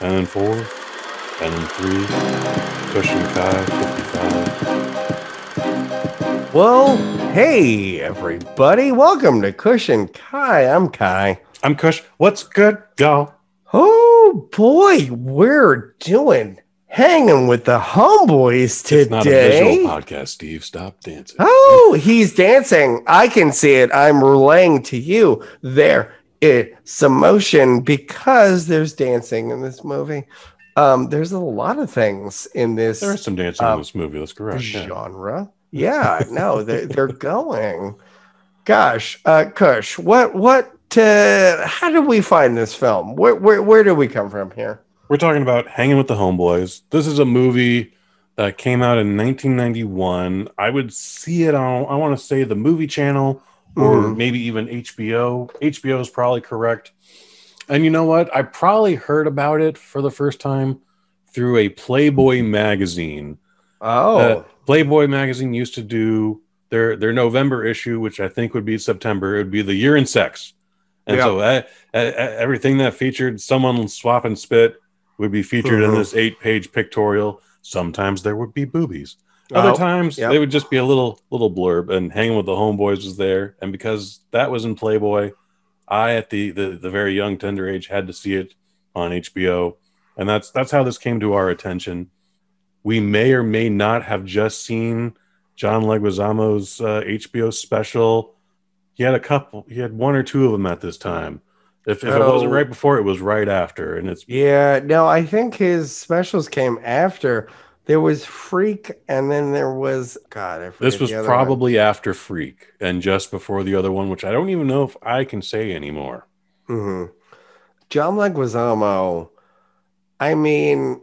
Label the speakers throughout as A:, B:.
A: and then 4, and then 3, Kush and Kai, 55.
B: Well, hey everybody, welcome to Kush and Kai. I'm Kai.
A: I'm Kush. What's good, y'all?
B: Oh boy, we're doing hanging with the homeboys today.
A: It's not a visual podcast, Steve. Stop dancing.
B: Oh, he's dancing. I can see it. I'm relaying to you. There is some motion because there's dancing in this movie. There's a lot of things in this.
A: There is some dancing in this movie. That's correct.
B: Genre. Yeah, no, they're going. Gosh, Kush, how did we find this film? Where do we come from here?
A: We're talking about Hanging with the Homeboys. This is a movie that came out in 1991. I would see it on, I want to say, the movie channel or maybe even HBO. HBO is probably correct. And you know what? I probably heard about it for the first time through a Playboy magazine.
B: Oh.
A: Playboy magazine used to do their November issue, which I think would be September. It would be the year in sex. And so everything that featured someone swapping spit would be featured in this 8-page pictorial. Sometimes there would be boobies. Other times they would just be a little blurb, and Hanging with the Homeboys was there. And because that was in Playboy, I, at the very young, tender age, had to see it on HBO. And that's how this came to our attention. We may or may not have just seen John Leguizamo's HBO special. He had one or two of them at this time. If it wasn't right before, it was right after. And
B: I think his specials came after. There was Freak, and then there was
A: this was probably after Freak and just before the other one, which I don't even know if I can say anymore.
B: John Leguizamo, I mean,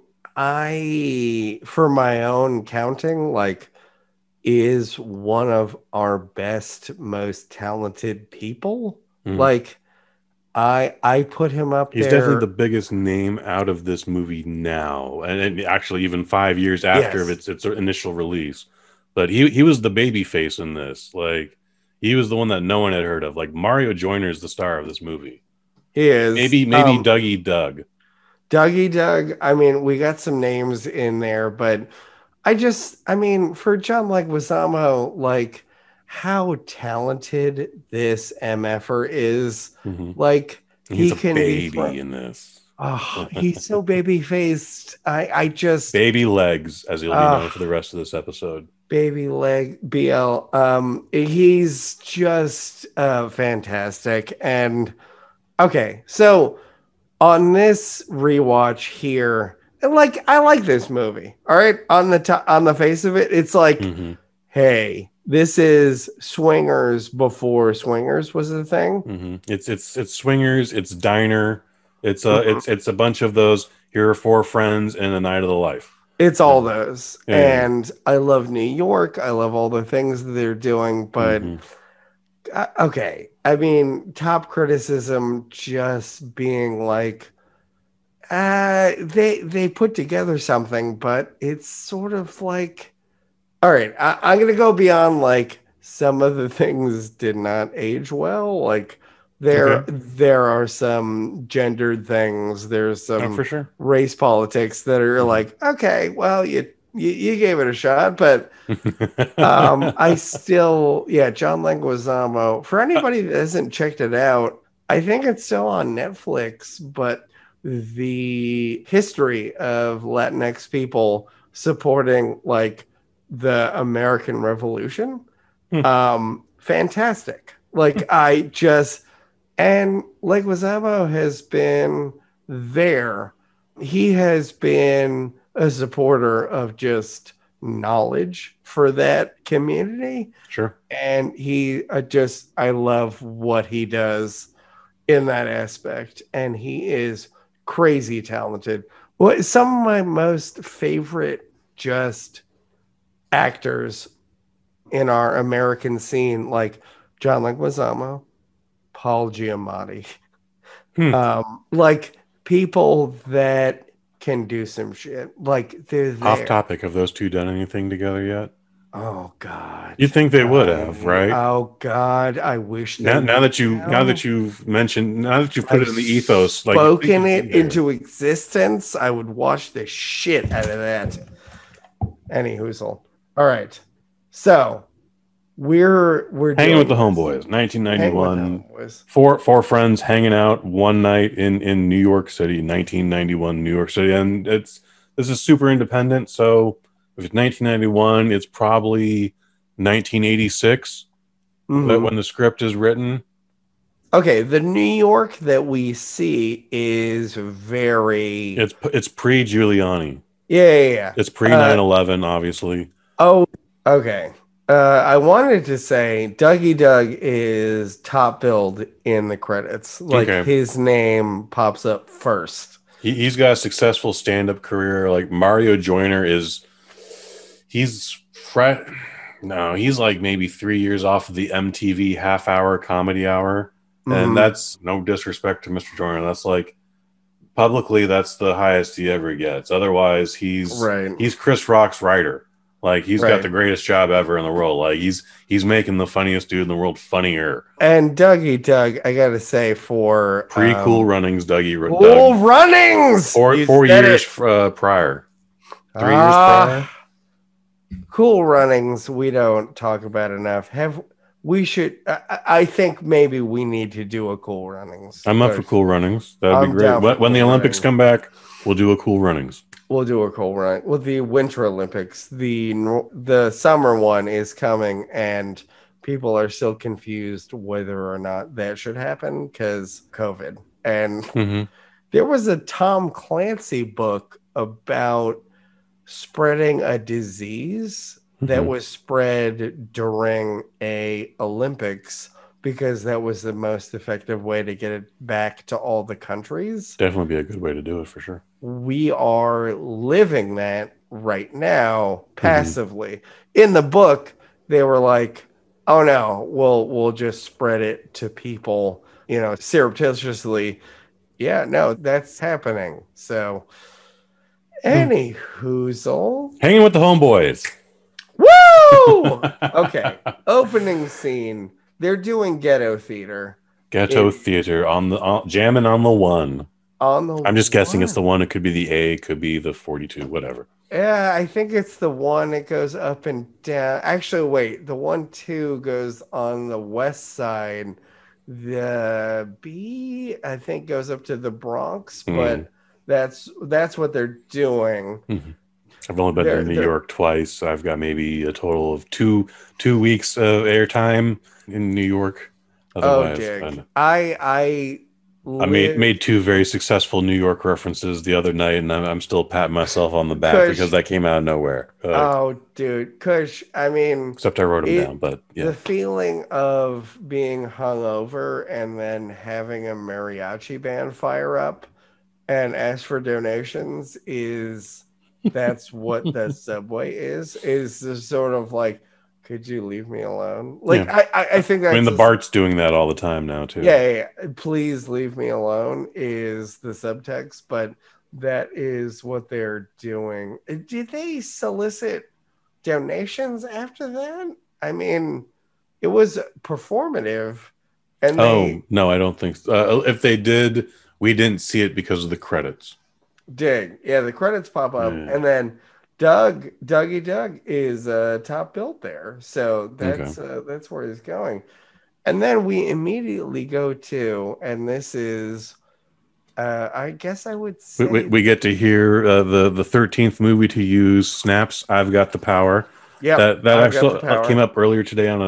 B: for my own counting, is one of our best, most talented people. I put him up
A: He's
B: there.
A: He's definitely the biggest name out of this movie now, and actually even 5 years after its initial release. But he was the baby face in this. He was the one that no one had heard of. Mario Joyner is the star of this movie.
B: He is.
A: Maybe Dougie Doug.
B: Dougie Doug. I mean, we got some names in there, but for John Leguizamo, how talented this MFer is.
A: He's a baby in this.
B: Oh, he's so baby faced. I just
A: baby legs, as he'll be known for the rest of this episode.
B: Baby leg BL. He's just fantastic. And okay, so on this rewatch here, I like this movie. All right, on the face of it, it's hey, this is Swingers before Swingers was a thing.
A: It's Swingers. It's Diner. It's a bunch of those. Here are 4 friends and a night of the life.
B: It's all those, and I love New York. I love all the things that they're doing, but okay. I mean, top criticism just being they put together something, but it's sort of all right, I'm going to go beyond some of the things did not age well. There are some gendered things. There's some
A: for sure
B: race politics that are okay, well, you gave it a shot, but I still, John Leguizamo, for anybody that hasn't checked it out, I think it's still on Netflix, but the history of Latinx people supporting the American Revolution, fantastic. And Leguizamo has been there. He has been a supporter of just knowledge for that community.
A: Sure.
B: And I love what he does in that aspect. And he is crazy talented. Some of my most favorite just actors in our American scene, John Leguizamo, Paul Giamatti, people that can do some shit. They're there.
A: Off topic, have those two done anything together yet?
B: Oh God.
A: You think they would have, right?
B: Oh God. I wish they
A: Now
B: would
A: that
B: have.
A: you've mentioned, now that you've put
B: I've
A: it in the ethos, like you think
B: spoken
A: it'd
B: it
A: be there.
B: into existence. I would watch the shit out of that. Any hoozle. All right. So we're
A: Hanging with
B: doing
A: the
B: this.
A: Homeboys,
B: Hang with
A: 1991.
B: Homeboys.
A: Four friends hanging out one night in New York City, 1991 New York City, and this is super independent. So if it's 1991, it's probably 1986
B: Mm-hmm.
A: when the script is written.
B: Okay, the New York that we see is very
A: It's pre Giuliani.
B: yeah.
A: It's pre 9/11, obviously.
B: Oh, okay. I wanted to say Dougie Doug is top billed in the credits. Like
A: Okay,
B: his name pops up first.
A: he's got a successful stand up career. Like Mario Joyner he's fret. No, he's like maybe 3 years off of the MTV half hour comedy hour. And
B: Mm-hmm.
A: that's no disrespect to Mr. Joyner. That's like publicly, that's the highest he ever gets. Otherwise,
B: Right.
A: he's Chris Rock's writer. Like he's got the
B: Right.
A: greatest job ever in the world. Like he's making the funniest dude in the world funnier.
B: And Dougie Doug, I gotta say, for
A: Pre Cool Runnings,
B: Cool
A: Doug,
B: Runnings, you
A: four
B: said
A: years
B: it.
A: prior, 3 years prior.
B: Ah, Cool Runnings. We don't talk about enough. Have we should? I think maybe we need to do a Cool Runnings.
A: I'm up for Cool Runnings. That'd be
B: I'm
A: great.
B: down for
A: When the
B: Cool
A: Olympics
B: Runnings.
A: come back, we'll do a Cool Runnings.
B: We'll do a Cool Run. Well, the Winter Olympics, the summer one is coming, and people are still confused whether or not that should happen because COVID. And
A: Mm-hmm.
B: there was a Tom Clancy book about spreading a disease that
A: Mm-hmm.
B: was spread during a Olympics because that was the most effective way to get it back to all the countries.
A: Definitely be a good way to do it for sure.
B: We are living that right now
A: Mm-hmm.
B: passively. In the book, they were like, "Oh no, we'll just spread it to people, surreptitiously." Yeah, no, that's happening. So, any hoozle.
A: Hanging with the Homeboys.
B: Woo! Okay. Opening scene. They're doing ghetto theater.
A: Ghetto theater jamming on the one.
B: On the
A: I'm just guessing it's the
B: one.
A: one. It could be the A, it could be the 42, whatever.
B: Yeah, I think it's the one that goes up and down. Actually, wait, the 1-2 goes on the west side. The B, I think, goes up to the Bronx, but that's what they're doing.
A: Mm-hmm. I've only been to New York twice. I've got maybe a total of two weeks of airtime in New York. Otherwise,
B: I
A: made two very successful New York references the other night, and I'm still patting myself on the back because that came out of nowhere.
B: Oh, dude, Kush. I mean,
A: except I wrote them down, but yeah.
B: The feeling of being hungover and then having a mariachi band fire up and ask for donations that's what the subway is just sort of like, could you leave me alone? Like, yeah. I think that's...
A: I mean, the Bart's doing that all the time now, too.
B: Yeah. Please leave me alone is the subtext, but that is what they're doing. Did they solicit donations after that? I mean, it was performative. And
A: no, I don't think so. If they did, we didn't see it because of the credits.
B: Yeah, the credits pop up, and then Dougie Doug is top built there, so that's where he's going. And then we immediately go to, and this is, I guess I would say,
A: we get to hear the 13th movie to use, Snaps, I've Got the Power.
B: Yeah,
A: that actually came up earlier today on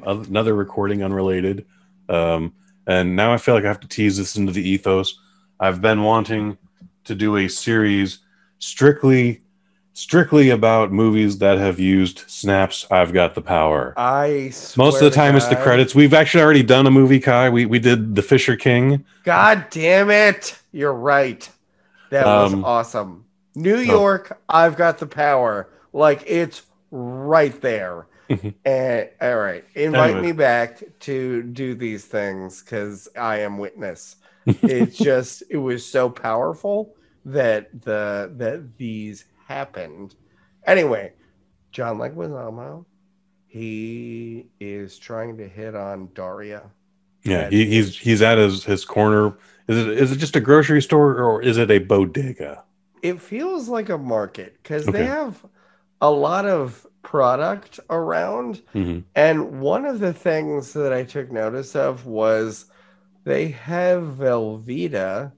A: another recording, unrelated. And now I feel like I have to tease this into the ethos. I've been wanting to do a series strictly about movies that have used Snaps, I've Got the Power. Most of the time it's the credits. We've actually already done a movie, Kai. We did The Fisher King.
B: God damn it. You're right. That was awesome. New York, I've Got the Power. Like, it's right there. And all right, invite me back to do these things because I am witness. It was so powerful that these happened. Anyway, John Leguizamo He is trying to hit on Daria.
A: Yeah, he's at his corner. Is it just a grocery store or is it a bodega?
B: It feels like a market because they
A: Okay.
B: have a lot of product around.
A: Hmm.
B: And one of the things that I took notice of was they have Velveeta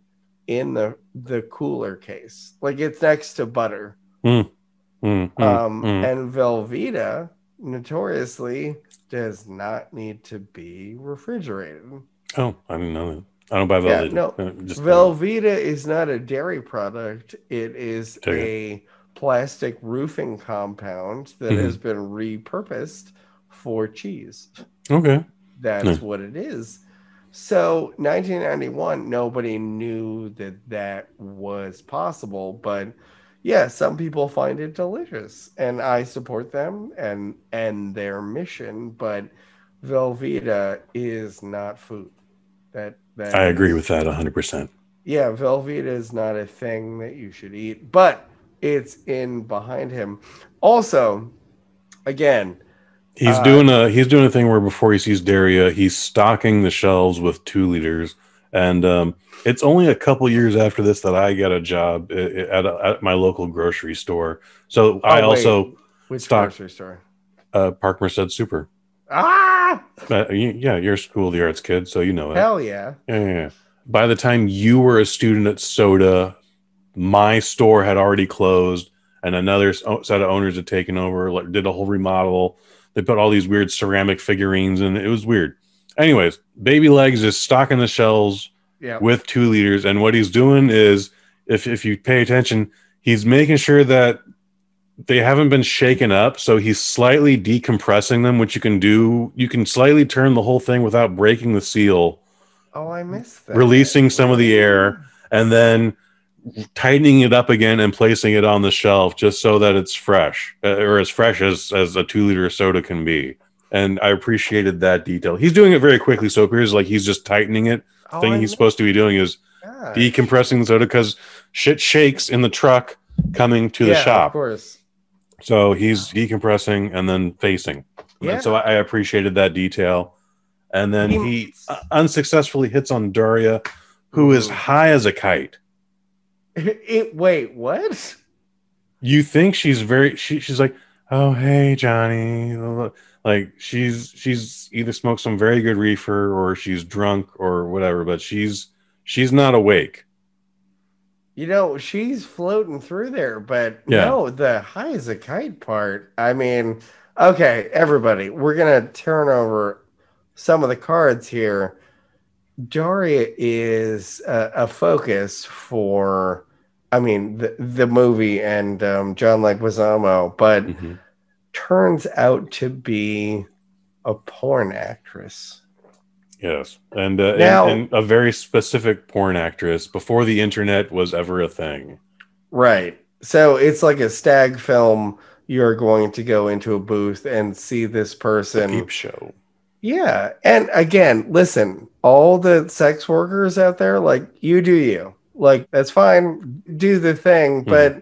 B: in the cooler case. Like it's next to butter.
A: Mm, mm, mm, mm.
B: And Velveeta notoriously does not need to be refrigerated.
A: Oh, I didn't know that. I don't buy
B: Yeah,
A: Velveeta.
B: no.
A: Just
B: Velveeta is not a dairy product. It is
A: take it.
B: a plastic roofing compound that has been repurposed for cheese.
A: Okay.
B: That's what it is. So 1991, nobody knew that that was possible, but yeah, some people find it delicious, and I support them and their mission. But Velveeta is not food. That
A: I agree
B: is,
A: with that 100%.
B: yeah, Velveeta is not a thing that you should eat, but it's in behind him. Also, again,
A: He's doing a thing where before he sees Daria, he's stocking the shelves with 2 liters, and it's only a couple years after this that I got a job at my local grocery store. So I also
B: which
A: stocked
B: grocery store?
A: Park Merced Super.
B: Ah,
A: Yeah, you're a school of the arts kid, so you know it.
B: hell yeah.
A: Yeah. By the time you were a student at Soda, my store had already closed, and another set of owners had taken over, like did a whole remodel. They put all these weird ceramic figurines, and it was weird. Anyways, Baby Legs is stocking the shelves with 2 liters, and what he's doing is, if you pay attention, he's making sure that they haven't been shaken up, so he's slightly decompressing them, which you can do. You can slightly turn the whole thing without breaking the seal.
B: Oh, I missed that.
A: Releasing some of the air, and then tightening it up again and placing it on the shelf just so that it's fresh, or as fresh as a 2 liter soda can be. And I appreciated that detail. He's doing it very quickly, so it appears like he's just tightening it. The thing he's supposed to be doing is decompressing the soda because shit shakes in the truck coming to the shop.
B: Of course.
A: So he's decompressing and then facing. Yeah. And so I appreciated that detail. And then he unsuccessfully hits on Daria, who is high as a kite.
B: Wait, what?
A: You think she's she's like, oh, hey, Johnny. Like she's either smoked some very good reefer or she's drunk or whatever, but she's not awake.
B: You know, she's floating through there, but no, the high as a kite part. I mean, okay, everybody, we're going to turn over some of the cards here. Daria is a focus for, I mean, the movie and John Leguizamo, but turns out to be a porn actress.
A: Yes, and a very specific porn actress before the internet was ever a thing.
B: Right. So it's like a stag film. You're going to go into a booth and see this person.
A: The peep show.
B: Yeah. And again, listen, all the sex workers out there, like, you do you. Like, that's fine. Do the thing. But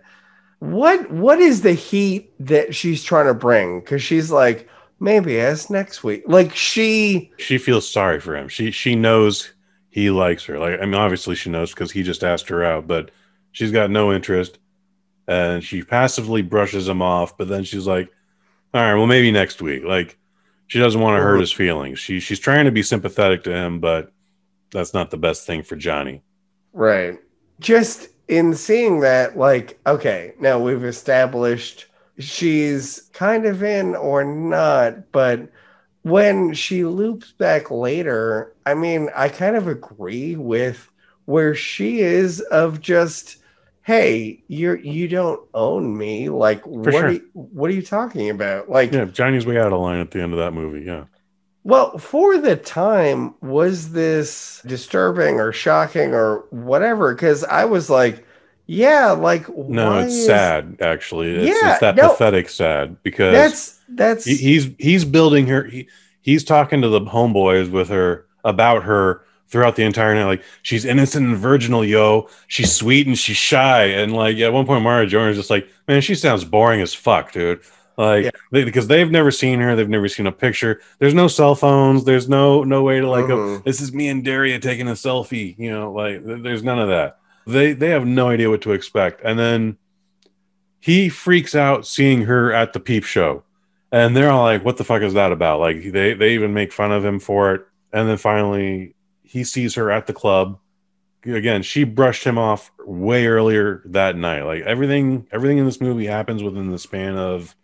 B: what is the heat that she's trying to bring? Because she's like, maybe ask next week. Like, she
A: feels sorry for him. She knows he likes her. Like, I mean, obviously she knows because he just asked her out, but she's got no interest. And she passively brushes him off, but then she's like, all right, well, maybe next week. Like, she doesn't want to hurt his feelings. She's trying to be sympathetic to him, but that's not the best thing for Johnny.
B: Right. Just in seeing that, like, okay, now we've established she's kind of in or not, but when she loops back later, I mean, I kind of agree with where she is of just, hey, you don't own me. Like, what are you talking about? Like,
A: yeah, Johnny's way out of line at the end of that movie. Yeah.
B: Well, for the time, was this disturbing or shocking or whatever? Because I was like, yeah, like,
A: no, it's sad. Actually, it's that pathetic sad because
B: that's
A: he's building her. He's talking to the homeboys with her about her throughout the entire night. Like, she's innocent and virginal, yo. She's sweet and she's shy. And like at one point, Mara Jones just like, man, she sounds boring as fuck, dude.
B: Yeah.
A: Because they've never seen her, they've never seen a picture. There's no cell phones. There's no way to like, oh, this is me and Daria taking a selfie. You know, like there's none of that. They have no idea what to expect. And then he freaks out seeing her at the peep show, and they're all like, "What the fuck is that about?" Like they even make fun of him for it. And then finally, he sees her at the club. Again, she brushed him off way earlier that night. Like everything in this movie happens within the span of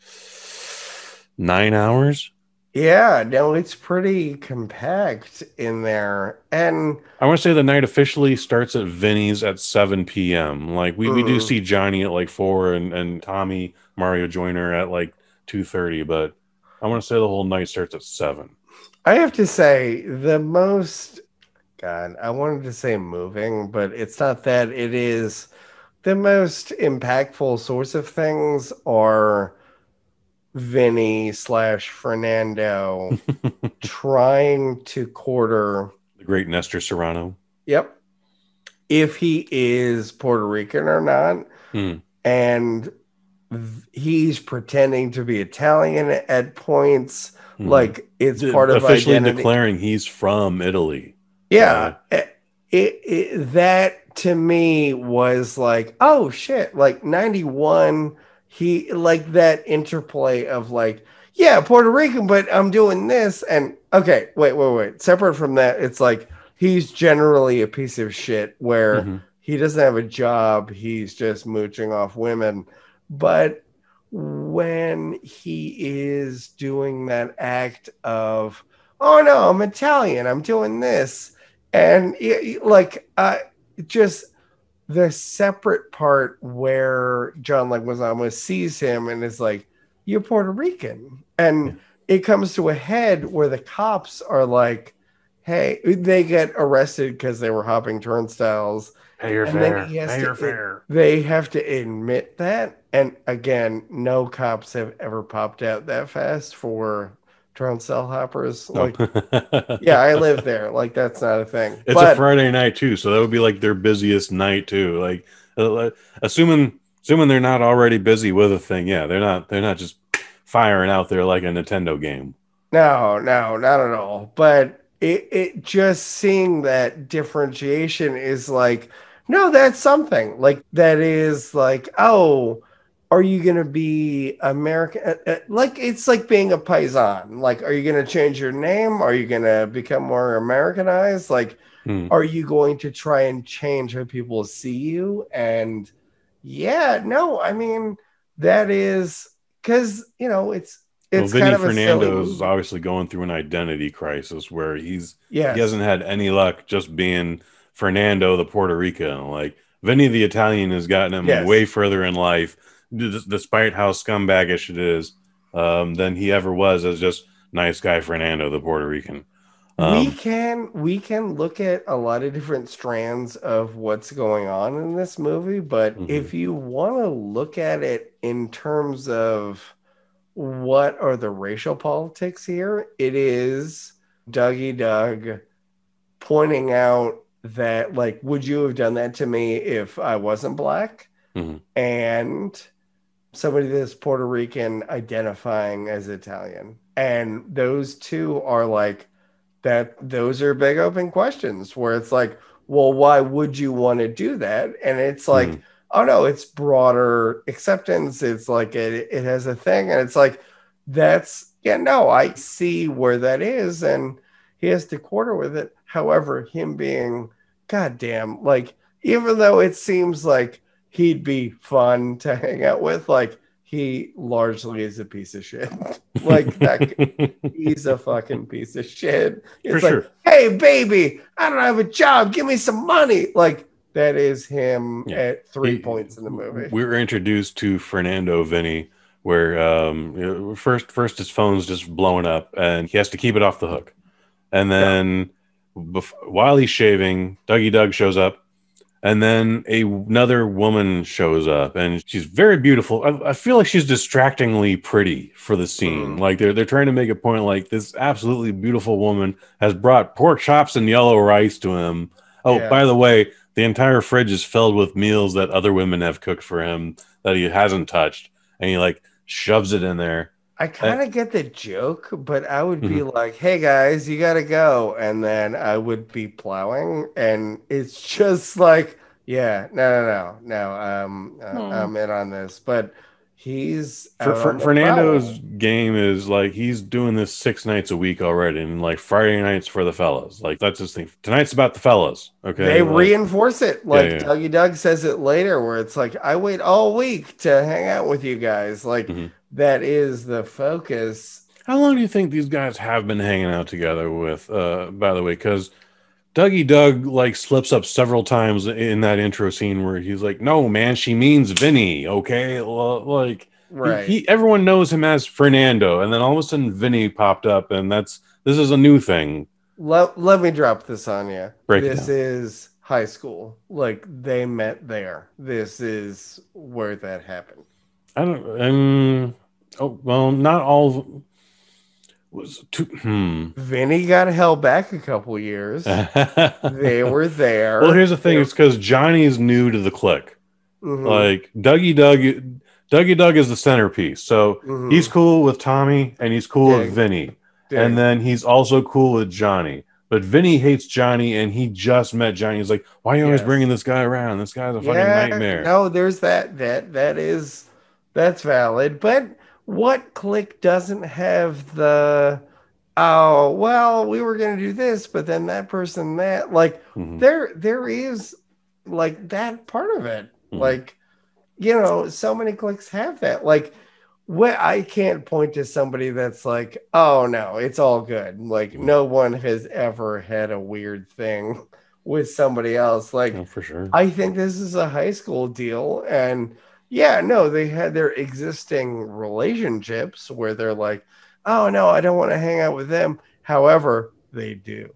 A: 9 hours.
B: Yeah, no, it's pretty compact in there. And
A: I want to say the night officially starts at Vinny's at 7 p.m. Like we do see Johnny at like 4 and Tommy Mario Joyner at like 2:30, but I want to say the whole night starts at 7.
B: I have to say the most, God, I wanted to say moving, but it's not that. It is the most impactful sorts of things are Vinny / Fernando trying to quarter
A: the great Nestor Serrano.
B: Yep. If he is Puerto Rican or not. And he's pretending to be Italian at points. Like it's part of
A: officially
B: identity.
A: Declaring he's from Italy.
B: Yeah. That to me was like, oh shit, like 91. He like that interplay of like, yeah, Puerto Rican, but I'm doing this. And okay, wait. Separate from that, it's like he's generally a piece of shit where he doesn't have a job. He's just mooching off women. But when he is doing that act of, oh no, I'm Italian, I'm doing this. And like, just the separate part where John Leguizamo sees him and is like, you're Puerto Rican. And it comes to a head where the cops are like, hey, they get arrested because they were hopping turnstiles.
A: Pay your fare. Pay your fare.
B: They have to admit that. And again, no cops have ever popped out that fast for turnstile hoppers. Like, yeah, I live there. Like, that's not a thing.
A: It's a Friday night too, so that would be like their busiest night too. Like, assuming they're not already busy with a thing. Yeah, they're not just firing out there like a Nintendo game.
B: No, not at all. But it just seeing that differentiation is like, no, that's something like that is like, oh, are you going to be American? Like, it's like being a paisan. Like, are you going to change your name? Are you going to become more Americanized? Like, are you going to try and change how people see you? And yeah, no, I mean, that is because, you know, it's
A: Vinny
B: kind of
A: Fernando is obviously going through an identity crisis where he hasn't had any luck just being Fernando the Puerto Rican. Like Vinny the Italian has gotten him way further in life, despite how scumbaggish it is, than he ever was as just nice guy Fernando the Puerto Rican.
B: We can look at a lot of different strands of what's going on in this movie, but if you want to look at it in terms of what are the racial politics here, it is Dougie Doug pointing out that, like, would you have done that to me if I wasn't black? And somebody that's Puerto Rican identifying as Italian. And those two are like, those are big open questions where it's like, well, why would you want to do that? And it's like, oh no, it's broader acceptance. It's like it has a thing, and it's like I see where that is, and he has to quarter with it. However, him being goddamn, like, even though it seems like he'd be fun to hang out with, like, he largely is a piece of shit. Like, he's a fucking piece of shit. It's like, hey, baby, I don't have a job. Give me some money. Like, that is him at 3 points in the movie.
A: We were introduced to Fernando Vinny, where first his phone's just blowing up, and he has to keep it off the hook. And then while he's shaving, Dougie Doug shows up. And then another woman shows up, and she's very beautiful. I feel like she's distractingly pretty for the scene. Like they're trying to make a point, like this absolutely beautiful woman has brought pork chops and yellow rice to him. Oh, by the way, the entire fridge is filled with meals that other women have cooked for him that he hasn't touched. And he like shoves it in there.
B: I kind of get the joke, but I would be
A: Mhm.
B: like, "Hey guys, you gotta go," and then I would be plowing, and it's just like, "Yeah, no,
A: Oh.
B: I'm in on this." But he's out on the
A: Fernando's
B: prowl.
A: game is like he's doing this 6 nights a week already, and like Friday nights for the fellas. Like that's his thing. Tonight's about the fellas. Okay,
B: They
A: like
B: reinforce it,
A: yeah,
B: like
A: yeah.
B: Dougie Doug says it later, where it's like, "I wait all week to hang out with you guys." Like
A: Mhm.
B: that is the focus.
A: How long do you think these guys have been hanging out together with? By the way, because Dougie Doug like slips up several times in that intro scene where he's like, "No, man, she means Vinny." Okay, like
B: Right.
A: he everyone knows him as Fernando, and then all of a sudden Vinny popped up, and this is a new thing.
B: Let me drop this on you.
A: Break it
B: This
A: down.
B: is high school. Like they met there. This is where that happened.
A: I don't. Oh well, not all was too.
B: Vinny got held back a couple years. They were
A: Well,
B: there.
A: here's the thing. It's because Johnny's new to the clique.
B: Mm-hmm,
A: Like Dougie Doug is the centerpiece. So he's
B: mm-hmm.
A: cool with Tommy and he's cool with
B: Dig,
A: Vinny. And
B: dig.
A: then he's also cool with Johnny. But Vinny hates Johnny and he just met Johnny. He's like, why are you always bringing
B: Yes.
A: this guy around? This guy's a fucking
B: Yeah.
A: nightmare.
B: No, there's that's valid. But what clique doesn't have the oh well, we were gonna do this, but then that person that like
A: Mm-hmm.
B: there is like that part of it.
A: Mm-hmm.
B: Like, you know, so many cliques have that. Like what I can't point to somebody that's like, oh no, it's all good. Like
A: Mm-hmm.
B: no one has ever had a weird thing with somebody else. Like
A: Oh, for sure.
B: I think this is a high school deal. And yeah, no, they had their existing relationships where they're like, oh no, I don't want to hang out with them. However, they do,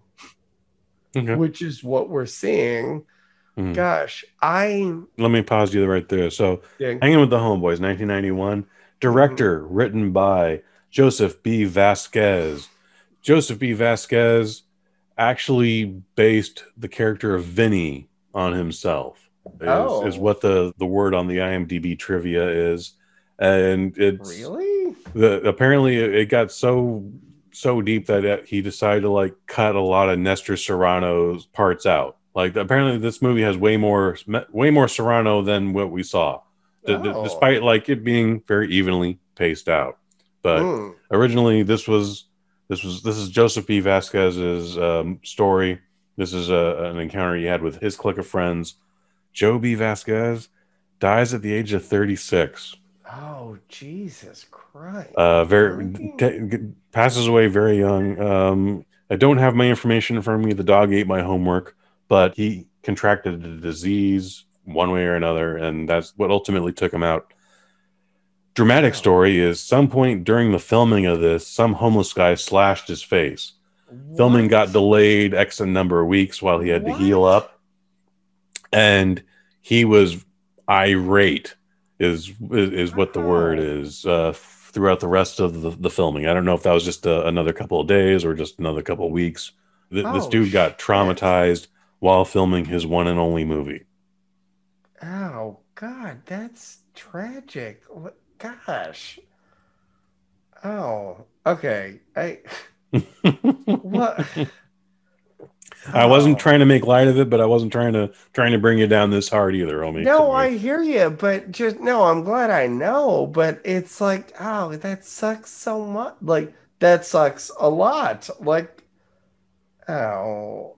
A: Okay.
B: which is what we're seeing.
A: Mm-hmm.
B: Gosh, I
A: Let me pause you right there. So,
B: think,
A: Hanging with the Homeboys, 1991.
B: mhm.
A: Director, written by Joseph B. Vasquez. Joseph B. Vasquez actually based the character of Vinny on himself. Is
B: Oh,
A: what the word on the IMDb trivia is, and it's
B: really?
A: apparently it got so deep that he decided to like cut a lot of Nestor Serrano's parts out. Like apparently this movie has way more Serrano than what we saw,
B: Oh,
A: despite like it being very evenly paced out. But
B: mm.
A: originally this is Joseph B. Vasquez's story. This is an encounter he had with his clique of friends. Joe B. Vasquez dies at the age of 36.
B: Oh, Jesus Christ.
A: Very
B: Really?
A: passes away very young. I don't have my information in front of me. The dog ate my homework, but he contracted a disease one way or another, and that's what ultimately took him out. Dramatic
B: Wow.
A: story is some point during the filming of this, some homeless guy slashed his face. Filming got
B: What?
A: delayed X number of weeks while he had to heal
B: What?
A: up, and he was irate. Is what the word
B: Wow.
A: is throughout the rest of the filming. I don't know if that was just another couple of days or just another couple of weeks. This
B: Oh,
A: dude got
B: shit.
A: traumatized while filming his one and only movie.
B: Oh, God, that's tragic. Gosh. Oh, okay. What?
A: I wasn't
B: Oh.
A: trying to make light of it, but I wasn't trying to bring you down this hard either, homie.
B: No,
A: Sorry.
B: I hear you, but just no, I'm glad I know, but it's like, oh, that sucks so much. Like, that sucks a lot. Like, oh.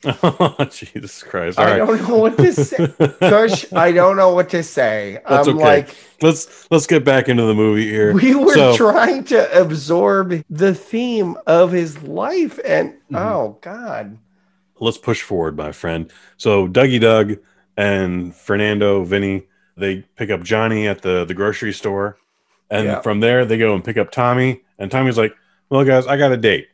A: Oh, Jesus Christ! All
B: I
A: right,
B: don't know what to say. Kush, I don't know what to say.
A: that's
B: I'm
A: okay.
B: like,
A: Let's get back into the movie here.
B: we were
A: So,
B: trying to absorb the theme of his life, and
A: mhm.
B: oh, God.
A: Let's push forward, my friend. So Dougie Doug and Fernando Vinny, they pick up Johnny at the grocery store. And
B: Yeah.
A: from there they go and pick up Tommy. And Tommy's like, well, guys, I got a date.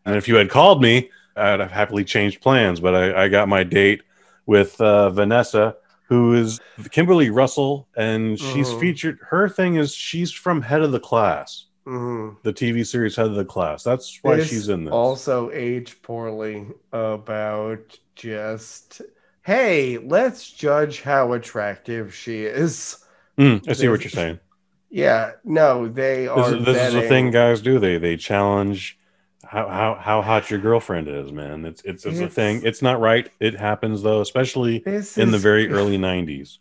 A: And if you had called me, I'd have happily changed plans. But I got my date with Vanessa, who is Kimberly Russell, and she's
B: Mm-hmm.
A: featured. Her thing is she's from Head of the Class,
B: Mm-hmm.
A: the TV series Head of the Class. That's why
B: This
A: she's in this.
B: also aged poorly about just, hey, let's judge how attractive she is.
A: I see what
B: This,
A: you're saying.
B: Yeah, no, they are
A: This is the thing
B: betting.
A: guys do. They challenge how hot your girlfriend is, man. It's a thing.
B: It's
A: It's not right. It happens though, especially
B: this
A: in the
B: is
A: very early 90s.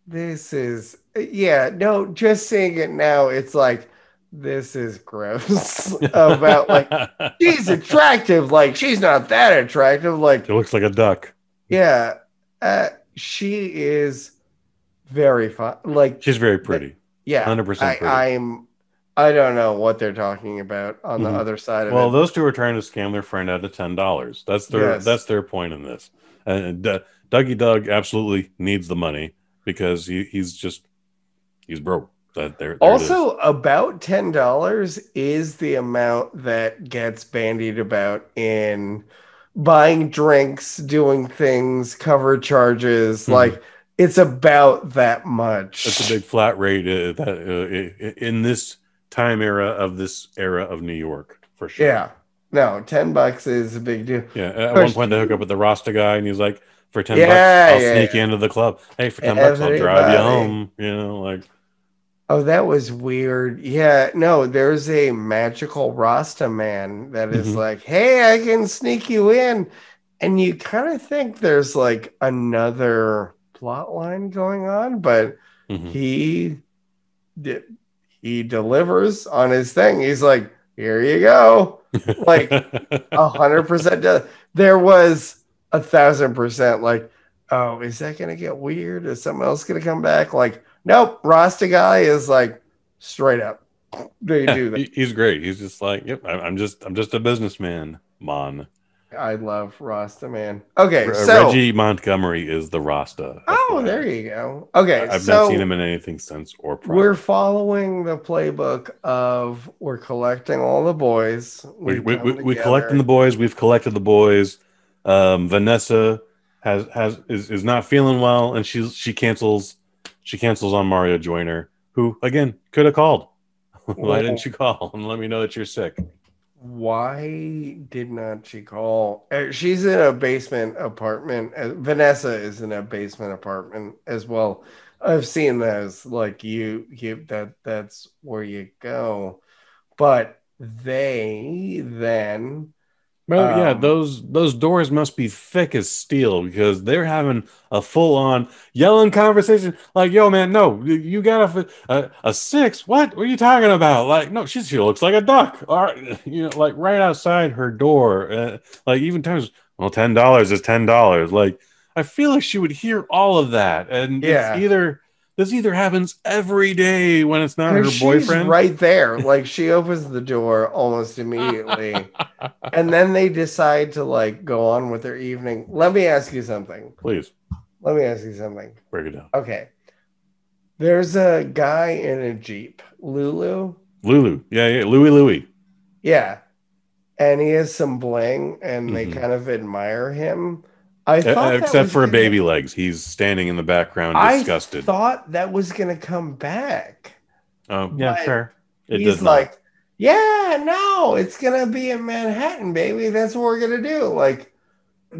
B: this is yeah, no, just seeing it now, it's like this is gross. About like she's attractive, like she's not that attractive,
A: She
B: like
A: looks like a duck.
B: yeah, she is very fun. Like,
A: She's very pretty.
B: yeah,
A: 100% pretty.
B: I don't know what they're talking about on the
A: Hmm.
B: other side of
A: Well,
B: it.
A: those two are trying to scam their friend out of $10.
B: Yes.
A: That's their point in this. And Dougie Doug absolutely needs the money because he's broke. There it is.
B: Also, about $10 is the amount that gets bandied about in buying drinks, doing things, cover charges.
A: Hmm.
B: Like, it's about that
A: That's a
B: much.
A: big flat rate in this this era of New York for sure.
B: Yeah. No, $10 is a big deal.
A: Yeah, at one
B: Push.
A: point they hook up with the Rasta guy, and he's like, "For $10,
B: Yeah,
A: I'll
B: yeah,
A: sneak you into the club. Hey, for $10, I'll drive you
B: everybody.
A: home." You know, like,
B: Oh, that was weird. Yeah, no, there's a magical Rasta man that is
A: hmm
B: like, hey, I can sneak you in. And you kind of think there's like another plot line going on, but
A: hmm
B: he di- he delivers on his thing. He's like, here you go. Like 100%. There was 1,000% like, oh, is that gonna get weird? Is someone else gonna come back? Like, nope, Rasta guy is like straight up. They
A: Yeah,
B: do that.
A: he's great. He's just like, "Yep, I'm just a businessman, man."
B: I love Rasta man. Okay, so
A: Reggie Montgomery is the Rasta,
B: oh, there
A: FYI.
B: you go. Okay,
A: I've not seen
B: so
A: him in anything since or
B: we're
A: prior.
B: following the playbook of we're collecting all the boys. We come
A: We collecting the
B: together.
A: boys. We've collected the boys. Vanessa is not feeling well, and she cancels on Mario Joyner, who again could have called. Why didn't you call and let me know that you're sick?
B: Why did not she call? She's in a basement apartment. Vanessa is in a basement apartment as well. I've seen those. Like that's where you go. But they then,
A: Well, yeah,
B: um,
A: those doors must be thick as steel because they're having a full on yelling conversation. Like, yo, man, no, you got a six. What are you talking about? Like, no, she looks like a duck. Or like right outside her door. Like even times, well, $10 is $10. Like, I feel like she would hear all of that, and
B: yeah,
A: this either happens every day when it's not
B: because
A: her
B: she's
A: boyfriend.
B: right there. Like she opens the door almost immediately, and then they decide to like go on with their evening. Let me ask you something.
A: Please
B: Let me ask you something.
A: break it down.
B: Okay. There's a guy in a Jeep, Lulu.
A: Lulu, yeah, Louie, Louie.
B: Yeah. And he has some bling and they
A: Hmm.
B: kind of admire him. I thought that
A: Except
B: was
A: for
B: gonna
A: baby legs. He's standing in the background,
B: I
A: disgusted.
B: thought that was gonna come back.
A: Oh, yeah,
B: But
A: fair. It
B: he's
A: does not.
B: like, yeah, no, it's gonna be in Manhattan, baby. That's what we're gonna do. Like,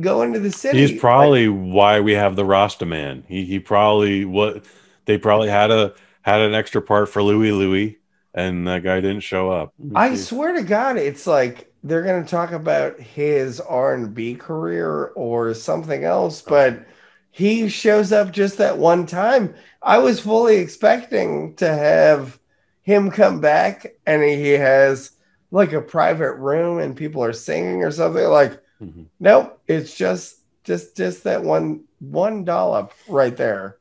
B: go into the
A: He's
B: city. Like,
A: probably why we have the Rasta man. He probably what they probably had an extra part for Louie Louie, and that guy didn't show up. Let me
B: I
A: see.
B: swear to God, it's like they're gonna talk about his R&B career or something else, but he shows up just that one time. I was fully expecting to have him come back and he has like a private room and people are singing or something. Like,
A: Mhm.
B: nope, it's just that one dollop right there.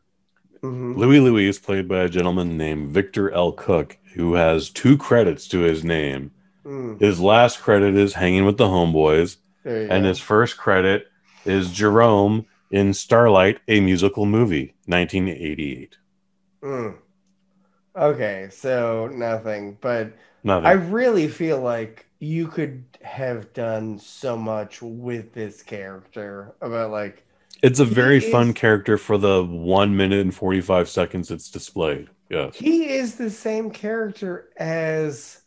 B: Hmm.
A: Louie Louie is played by a gentleman named Victor L. Cook, who has two credits to his name.
B: Mm,
A: His last credit is Hanging with the Homeboys,
B: there you
A: and his
B: go.
A: first credit is Jerome in Starlight, a musical movie, 1988.
B: Mm. Okay, so nothing, but I
A: Nothing.
B: really feel like you could have done so much with this character about like
A: It's a
B: he
A: very fun
B: is
A: character for the 1 minute and 45 seconds it's displayed. Yes.
B: he is the same character as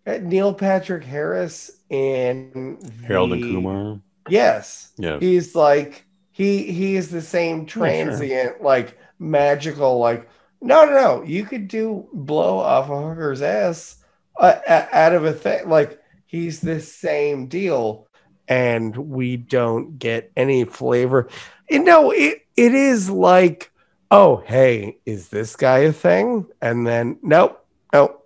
B: Neil Patrick Harris in
A: Harold and
B: the
A: Kumar.
B: yes.
A: Yes.
B: He's like he is the same
A: Yeah, sure.
B: transient like magical like No. You could do blow off a hooker's ass out of a thing. Like, he's the same deal, and we don't get any flavor. It is like, oh, hey, is this guy a thing? And then nope,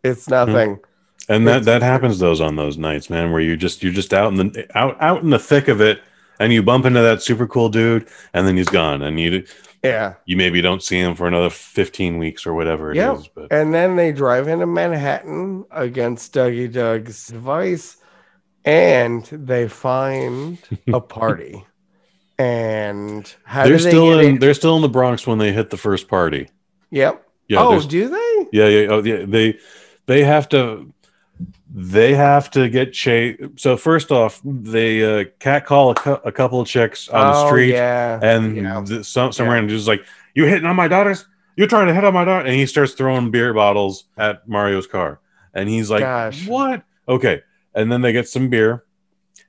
B: it's nothing.
A: And that happens on those nights, man, where you're just out in the thick of it, and you bump into that super cool dude, and then he's gone, and you maybe don't see him for another 15 weeks or whatever it is. But
B: and then they drive into Manhattan against Dougie Doug's advice, and they find a party. And
A: they're still in the Bronx when they hit the first party.
B: Yep.
A: Yeah.
B: Oh, do they?
A: Yeah. Oh, yeah. They have to get chased. So first off, they catcall a couple of chicks on the street, and some random dude's like, "You hitting on my daughters? You're trying to hit on my daughter?" And he starts throwing beer bottles at Mario's car, and he's like,
B: Gosh.
A: "What?" Okay, and then they get some beer,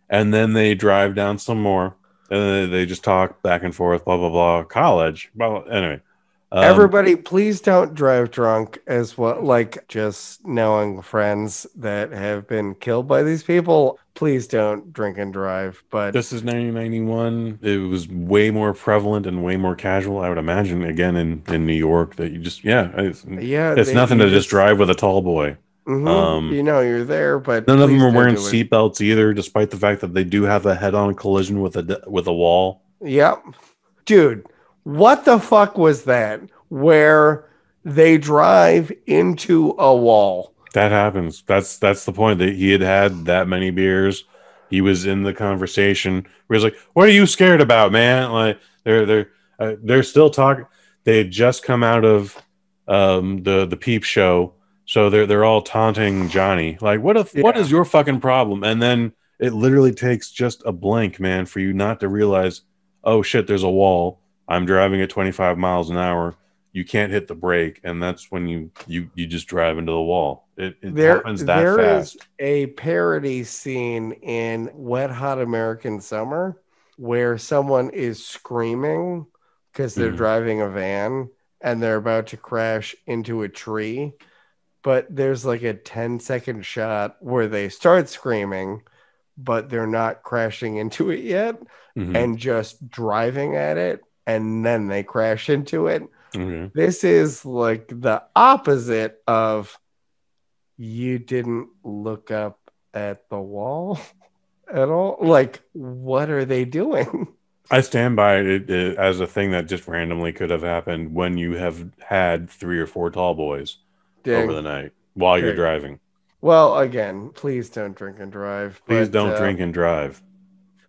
A: and then they drive down some more, and then they just talk back and forth, blah blah blah. College, blah, blah. Anyway.
B: Everybody, please don't drive drunk as well. Like, just knowing friends that have been killed by these people, please don't drink and drive. But
A: this is 1991. It was way more prevalent and way more casual, I would imagine. Again, in New York, that you just it's nothing to just drive with a tall boy.
B: Mm-hmm. You're there, but
A: none of them are wearing seatbelts either, despite the fact that they do have a head-on collision with a wall.
B: Yep, dude. What the fuck was that? Where they drive into a wall.
A: That happens. That's the point. That he had that many beers. He was in the conversation where he's like, "What are you scared about, man?" Like they're still talking. They had just come out of the Peep show, so they're all taunting Johnny. Like, what is your fucking problem? And then it literally takes just a blink, man, for you not to realize, oh shit, there's a wall. I'm driving at 25 miles an hour. You can't hit the brake, and that's when you just drive into the wall. It happens that fast. There is
B: a parody scene in Wet Hot American Summer where someone is screaming because they're driving a van and they're about to crash into a tree. But there's like a 10-second shot where they start screaming, but they're not crashing into it yet and just driving at it. And then they crash into it.
A: Mm-hmm.
B: This is like the opposite of you didn't look up at the wall at all. Like, what are they doing?
A: I stand by it as a thing that just randomly could have happened when you have had 3 or 4 tall boys over the night while you're driving.
B: Well, again, please don't drink and drive.
A: Please don't drink and drive.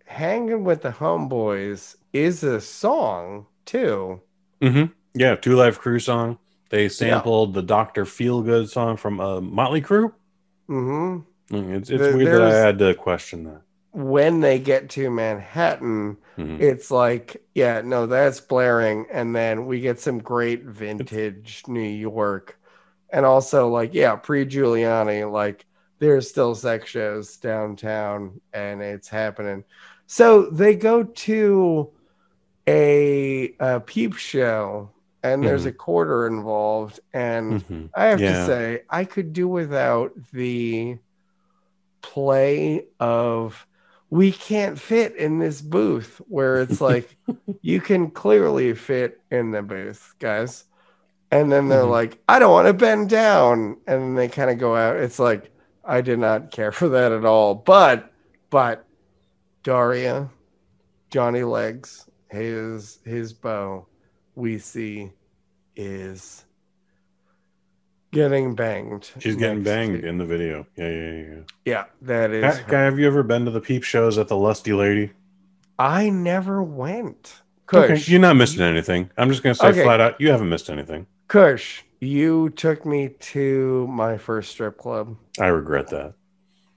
B: Hanging with the Homeboys is a song too.
A: Mm-hmm. Yeah, 2 Live Crew song. They sampled the Dr. Feelgood song from Motley Crue.
B: Mm-hmm.
A: It's weird that I had to question that.
B: When they get to Manhattan, it's like, that's blaring, and then we get some great vintage New York, and also like pre-Giuliani, like there's still sex shows downtown, and it's happening. So they go to a peep show, and there's a quarter involved, and I have to say, I could do without the play of we can't fit in this booth, where it's like you can clearly fit in the booth, guys. And then they're like, I don't want to bend down, and then they kind of go out. It's like, I did not care for that at all. But Daria, Johnny Legs, his bow, we see is getting banged.
A: She's getting banged in the video. Yeah.
B: Yeah, that is.
A: Guy, have you ever been to the peep shows at the Lusty Lady?
B: I never went.
A: Kush, okay, you're not missing anything. I'm just going to say flat out, you haven't missed anything.
B: Kush, you took me to my first strip club.
A: I regret that.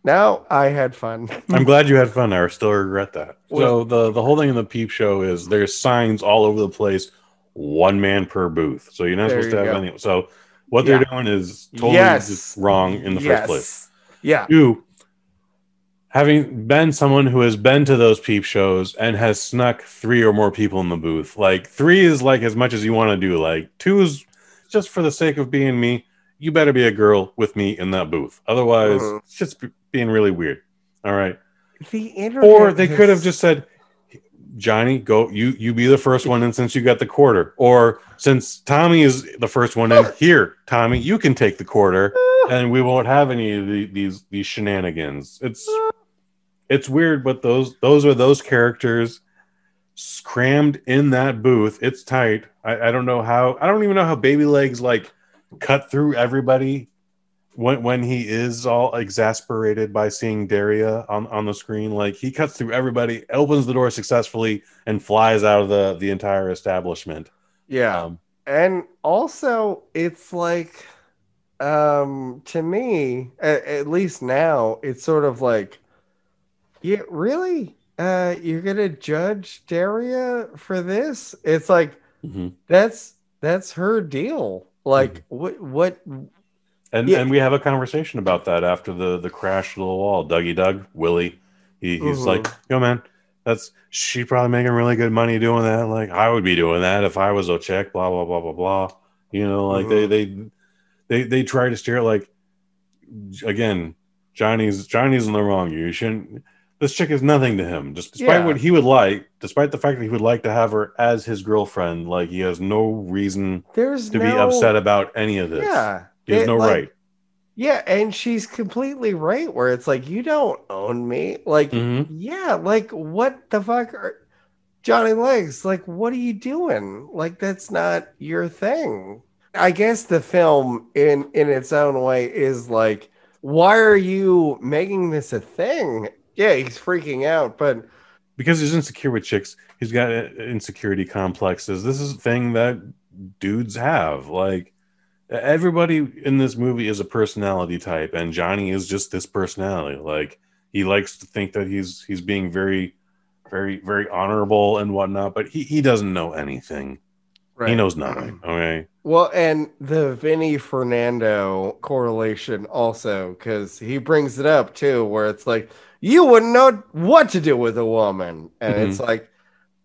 B: No, I had fun.
A: I'm glad you had fun. I still regret that. So the whole thing in the peep show is there's signs all over the place, 1 man per booth. So you're not supposed to have any. So what they're doing is totally just wrong in the first place.
B: Yeah.
A: 2, having been someone who has been to those peep shows and has snuck 3 or more people in the booth, like 3 is like as much as you want to do. Like 2 is just for the sake of being me, you better be a girl with me in that booth. Otherwise, it's just being really weird. All right.
B: The internet
A: or they could have just said, Johnny, go, you be the first one in since you got the quarter. Or since Tommy is the first one in, here, Tommy, you can take the quarter and we won't have any of these shenanigans. It's weird, but those are those characters crammed in that booth. It's tight. I don't know how. I don't even know how Baby Legs like cut through everybody when he is all exasperated by seeing Daria on the screen. Like he cuts through everybody, opens the door successfully, and flies out of the entire establishment.
B: Yeah. And also it's like to me, at least now, it's sort of like, yeah, really? You're gonna judge Daria for this? It's like that's her deal. Like what
A: and we have a conversation about that after the crash to the wall. Dougie Doug, Willie, he's like, yo man, she's probably making really good money doing that. Like I would be doing that if I was a chick, blah blah blah blah blah. You know, like they try to steer it like, again, Johnny's in the wrong. You shouldn't. This chick is nothing to him. Just despite what he would like, despite the fact that he would like to have her as his girlfriend, like he has no reason to be upset about any of this.
B: Yeah,
A: he has no right.
B: Yeah, and she's completely right. Where it's like, you don't own me. Like, yeah, like what the fuck, Johnny Legs? Like, what are you doing? Like, that's not your thing. I guess the film, in its own way, is like, why are you making this a thing? Yeah, he's freaking out, but
A: because he's insecure with chicks, he's got insecurity complexes. This is a thing that dudes have. Like everybody in this movie is a personality type, and Johnny is just this personality. Like he likes to think that he's being very, very, very honorable and whatnot, but he doesn't know anything. Right. He knows nothing. Okay.
B: Well, and the Vinny Fernando correlation also, because he brings it up too, where it's like, you wouldn't know what to do with a woman. And it's like,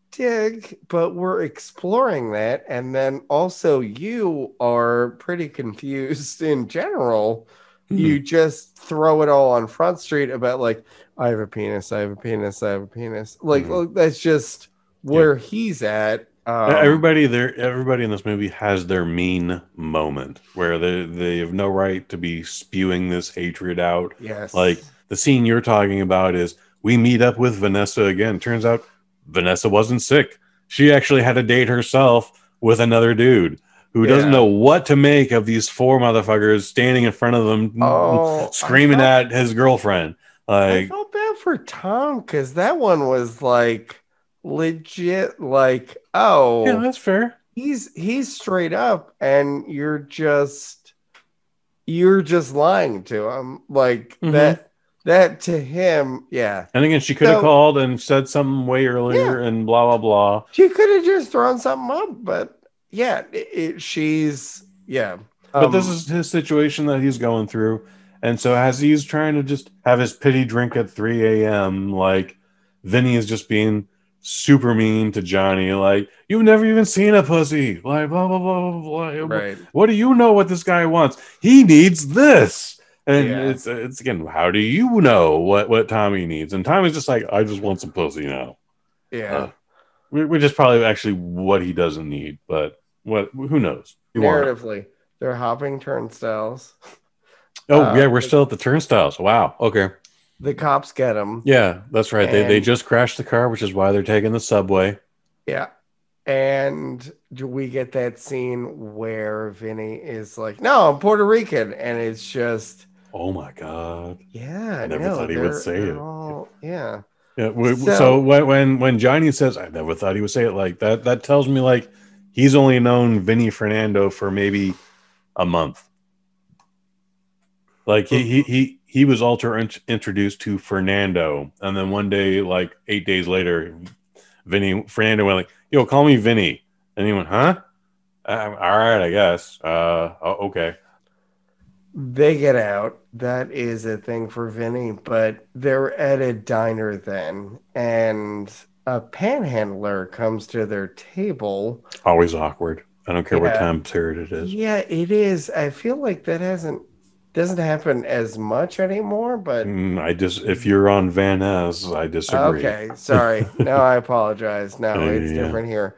B: dig, but we're exploring that. And then also you are pretty confused in general. You just throw it all on Front Street about like, I have a penis, I have a penis, I have a penis. Like, that's just where he's at.
A: Everybody in this movie has their mean moment where they have no right to be spewing this hatred out.
B: Yes.
A: Like the scene you're talking about is we meet up with Vanessa again. Turns out Vanessa wasn't sick. She actually had a date herself with another dude who doesn't know what to make of these four motherfuckers standing in front of them, screaming at his girlfriend. Like,
B: I felt bad for Tom because that one was like legit, like,
A: yeah, that's fair.
B: He's straight up, and you're just lying to him, like that to him. Yeah.
A: And again, she could have called and said something way earlier and blah blah blah.
B: She could have just thrown something up, but yeah, she's
A: But this is his situation that he's going through, and so as he's trying to just have his pity drink at 3 a.m., like Vinny is just being super mean to Johnny, like, you've never even seen a pussy, like blah blah blah blah blah.
B: Right.
A: What do you know what this guy wants? He needs this. And it's again, how do you know what Tommy needs? And Tommy's just like, I just want some pussy now.
B: Yeah.
A: Which is probably actually what he doesn't need, but who knows?
B: Narratively, they're hopping turnstiles.
A: Oh yeah, we're still at the turnstiles. Wow. Okay.
B: The cops get them.
A: Yeah, that's right. They just crashed the car, which is why they're taking the subway.
B: Yeah. And do we get that scene where Vinny is like, no, I'm Puerto Rican. And it's just,
A: oh my God.
B: Yeah.
A: I never thought he would say it.
B: Yeah.
A: Yeah. So when Johnny says, I never thought he would say it, like that tells me like he's only known Vinny Fernando for maybe a month. Like he was introduced to Fernando, and then one day, like 8 days later, Fernando went like, "Yo, call me Vinny," and he went, "Huh? All right, I guess. Okay."
B: They get out. That is a thing for Vinny, but they're at a diner then, and a panhandler comes to their table.
A: Always awkward. I don't care what time period it is.
B: Yeah, it is. I feel like that doesn't happen as much anymore, but
A: If you're on Van Ness, I disagree.
B: okay, sorry. No, I apologize. No, it's
A: Yeah.
B: different here.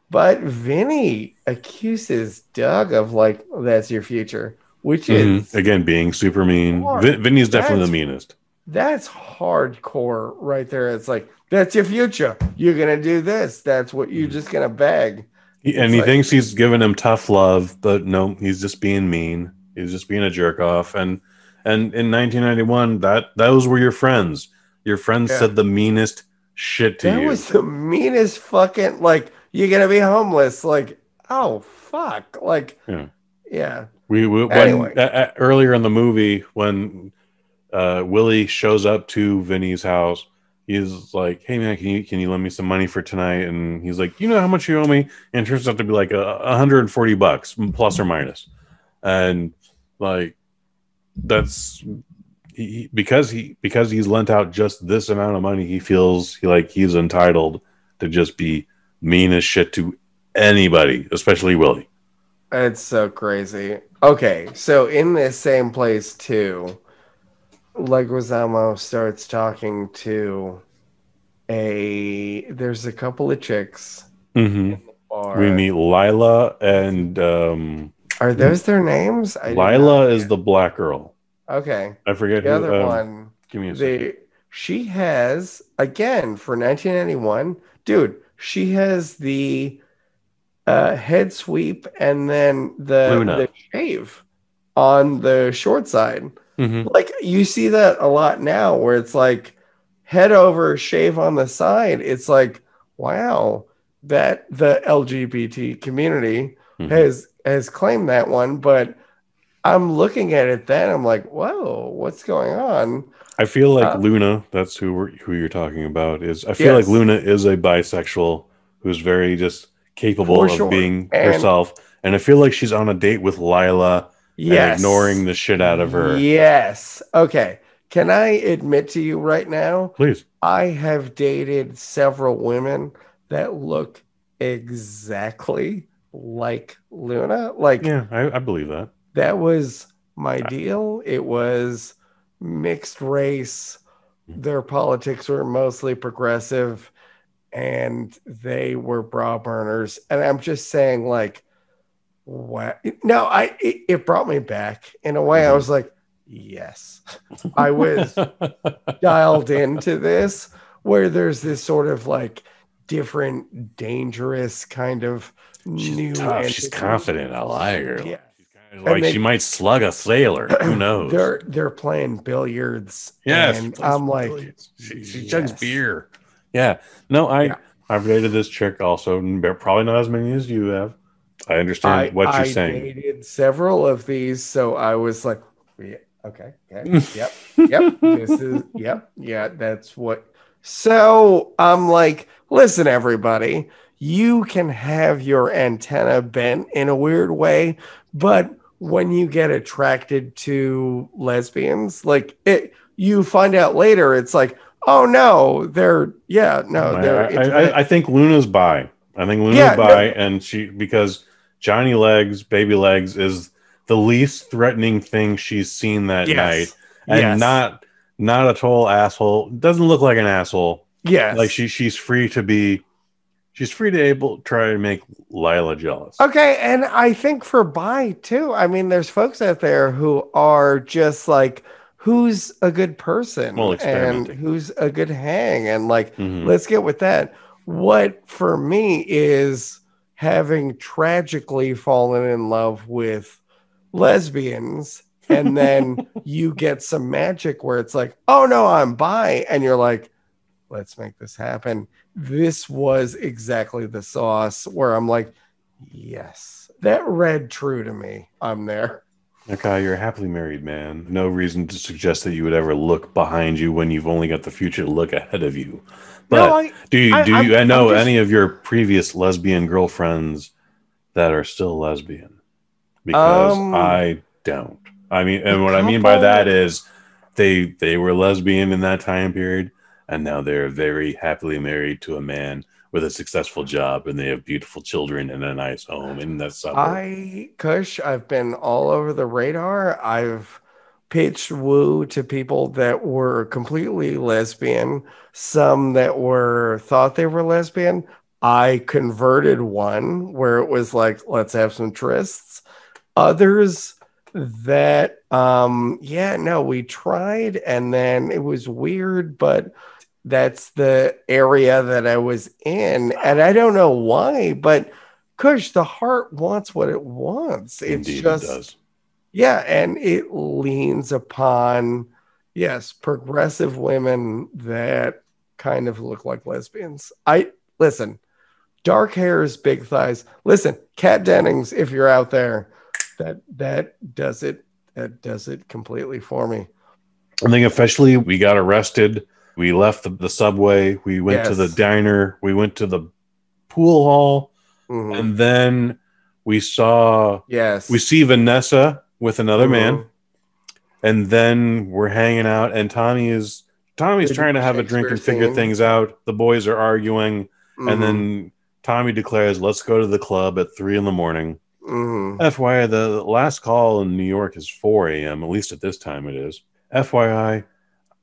B: But Vinny accuses Doug of like, that's your future, which is
A: Again, being super mean.
B: hard.
A: Vinny's definitely the
B: That's
A: meanest.
B: that's hardcore right there. It's like, that's your future. You're gonna do this. That's what you're just gonna beg.
A: And
B: It's
A: he
B: like,
A: thinks he's giving him tough love, but no, he's just being mean. He's just being a jerk off. And in 1991, those were your friends. Your friends
B: yeah,
A: said the meanest shit to
B: that
A: you.
B: was the meanest fucking like, you're gonna be homeless. Like, oh fuck. Like,
A: Yeah.
B: yeah.
A: We
B: Anyway,
A: when earlier in the movie when Willie shows up to Vinny's house, he's like, "Hey man, can you lend me some money for tonight?" And he's like, "You know how much you owe me?" And it turns out to be like $140 plus or minus. And like that's because he's lent out just this amount of money, he feels he's entitled to just be mean as shit to anybody, especially Willie.
B: it's so crazy. Okay, so in this same place too, Leguizamo starts talking to there's a couple of chicks
A: Mm-hmm.
B: in the bar.
A: We meet Lila and
B: Are those their names? I did not.
A: Lila is the black girl.
B: Okay.
A: I forget
B: The
A: who.
B: other one,
A: Give me a second.
B: she has, again, for 1991, dude, she has the head sweep and then the
A: Luna.
B: shave on the short side.
A: Mm-hmm.
B: Like you see that a lot now where it's like head over, shave on the side. It's like, wow, that the LGBT community has claimed that one, but I'm looking at it then I'm like, whoa, what's going on?
A: I feel like Luna, that's who you're talking about, is I feel like
B: Yes,
A: Luna is a bisexual who's very just capable
B: for
A: of
B: sure.
A: being
B: And
A: herself. And I feel like she's on a date with Lila and ignoring
B: yes,
A: the shit out of her.
B: yes. Okay. Can I admit to you right now?
A: Please.
B: I have dated several women that look exactly like Luna. Like,
A: Yeah, I believe that.
B: that was my deal. It was mixed race. Their politics were mostly progressive and they were bra burners. And I'm just saying, like, what? No, it brought me back in a way. I was like, yes, I was dialed into this where there's this sort of like different, dangerous kind of
A: She's
B: new
A: tough.
B: entity.
A: She's confident. I like her.
B: Yeah.
A: Like she might slug a sailor. Who knows?
B: They're playing billiards.
A: Yeah,
B: and I'm like,
A: billiards. She chugs beer. Yeah. No, I've dated this chick also, probably not as many as you have. I understand what you're saying.
B: I dated several of these, so I was like, yeah, okay, yep, this is, yeah, that's what. So I'm like, listen, everybody, you can have your antenna bent in a weird way, but when you get attracted to lesbians, like you find out later, it's like, oh no, they're
A: I think Luna's bi. I think Luna's bi, and because Johnny Legs, Baby Legs, is the least threatening thing she's seen that night, and not a total asshole. Doesn't look like an asshole.
B: Yes,
A: like she's free to be. She's free to try to make Lila jealous.
B: Okay, and I think for bi too. I mean, there's folks out there who are just like, who's a good person and who's a good hang, and like, let's get with that. What for me is having tragically fallen in love with lesbians, and then you get some magic where it's like, oh no, I'm bi, and you're like, let's make this happen. This was exactly the sauce where I'm like, yes, that read true to me. I'm there.
A: Okay, you're a happily married man. No reason to suggest that you would ever look behind you when you've only got the future to look ahead of you. But I know any of your previous lesbian girlfriends that are still lesbian? Because I don't. I mean, and what I mean by that is they were lesbian in that time period, and now they're very happily married to a man with a successful job and they have beautiful children and a nice home in that suburb.
B: Kush, I've been all over the radar. I've pitched woo to people that were completely lesbian, some that were thought they were lesbian. I converted one where it was like, let's have some trysts. Others that, yeah, no, we tried and then it was weird, but that's the area that I was in. And I don't know why, but Kush, the heart wants what it wants. It's
A: Indeed,
B: just,
A: it does.
B: yeah, and it leans upon, yes, progressive women that kind of look like lesbians. Listen, dark hairs, big thighs. Listen, Kat Dennings, if you're out there, that does it. That does it completely for me.
A: I think officially we got arrested. We left the subway. We went to the diner. We went to the pool hall. Mm-hmm. And then we see Vanessa with another man. And then we're hanging out. And Tommy's trying to have a drink and figure things out. The boys are arguing. Mm-hmm. And then Tommy declares, let's go to the club at 3 a.m. Mm-hmm. FYI, the last call in New York is 4 a.m. At least at this time it is. FYI,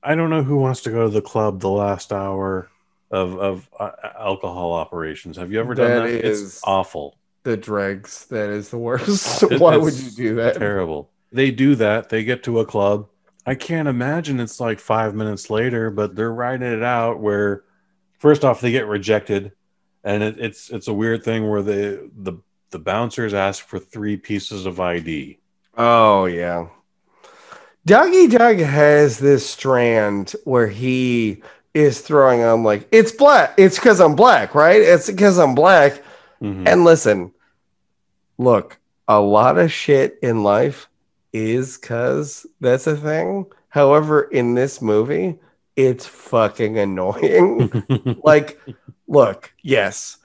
A: I don't know who wants to go to the club the last hour of alcohol operations. Have you ever done that? It's awful.
B: The dregs. That is the worst. Why would you do that?
A: Terrible. They do that. They get to a club. I can't imagine it's like 5 minutes later, but they're riding it out where, first off, they get rejected. And it's a weird thing where the bouncers ask for 3 pieces of ID.
B: Oh, yeah. Dougie Doug has this strand where he is throwing on like, it's black. It's because I'm black, right? It's because I'm black. Mm-hmm. And listen, look, a lot of shit in life is because that's a thing. However, in this movie, it's fucking annoying. Like, look, yes,